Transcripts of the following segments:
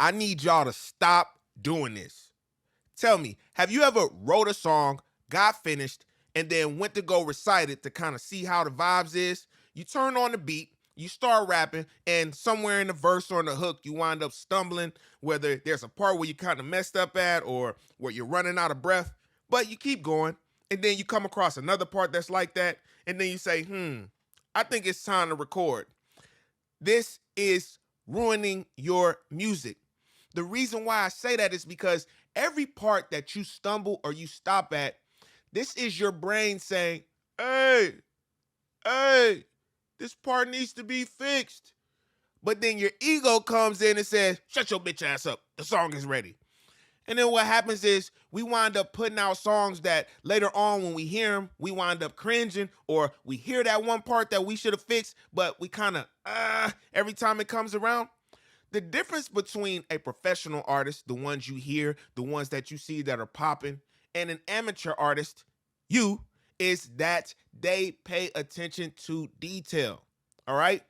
I need y'all to stop doing this. Tell me, have you ever wrote a song, got finished, and then went to go recite it to kind of see how the vibes is? You turn on the beat, you start rapping, and somewhere in the verse or in the hook, you wind up stumbling, whether there's a part where you kind of messed up at or where you're running out of breath, but you keep going, and then you come across another part that's like that, and then you say, I think it's time to record. This is ruining your music. The reason why I say that is because every part that you stumble or you stop at, this is your brain saying, hey, hey, this part needs to be fixed. But then your ego comes in and says, shut your bitch ass up. The song is ready. And then what happens is we wind up putting out songs that later on when we hear them, we wind up cringing, or we hear that one part that we should have fixed, but we kind of, every time it comes around. The difference between a professional artist, the ones you hear, the ones that you see that are popping, and an amateur artist, you, is that they pay attention to detail. All right?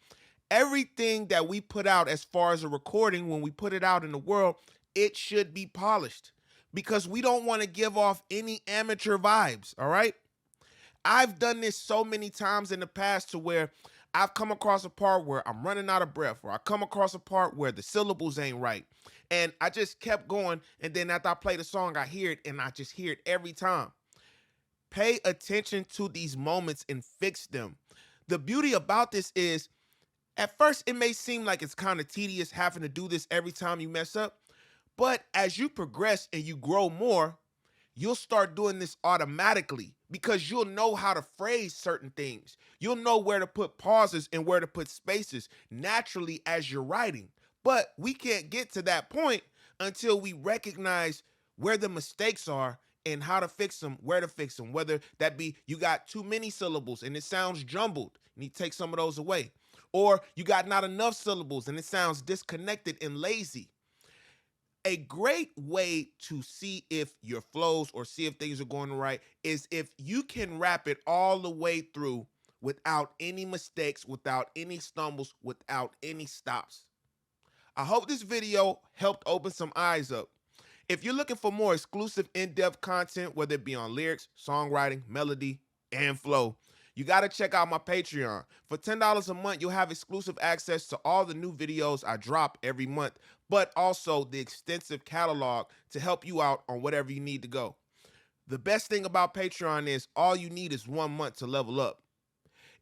Everything that we put out as far as a recording, when we put it out in the world, it should be polished because we don't want to give off any amateur vibes. All right? I've done this so many times in the past to where I've come across a part where I'm running out of breath, or I come across a part where the syllables ain't right. And I just kept going. And then after I play the song, I hear it, and I just hear it every time. Pay attention to these moments and fix them. The beauty about this is, at first, it may seem like it's kind of tedious having to do this every time you mess up. But as you progress and you grow more, you'll start doing this automatically because you'll know how to phrase certain things. You'll know where to put pauses and where to put spaces naturally as you're writing. But we can't get to that point until we recognize where the mistakes are and how to fix them, where to fix them. Whether that be you got too many syllables and it sounds jumbled, and you take some of those away. Or you got not enough syllables and it sounds disconnected and lazy. A great way to see if your flows or see if things are going right is if you can rap it all the way through without any mistakes, without any stumbles, without any stops. I hope this video helped open some eyes up. If you're looking for more exclusive in-depth content, whether it be on lyrics, songwriting, melody, and flow, you got to check out my Patreon. For $10 a month, you'll have exclusive access to all the new videos I drop every month, but also the extensive catalog to help you out on whatever you need to go. The best thing about Patreon is all you need is 1 month to level up.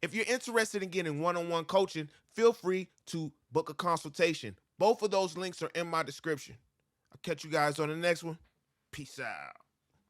If you're interested in getting one-on-one coaching, feel free to book a consultation. Both of those links are in my description. I'll catch you guys on the next one. Peace out.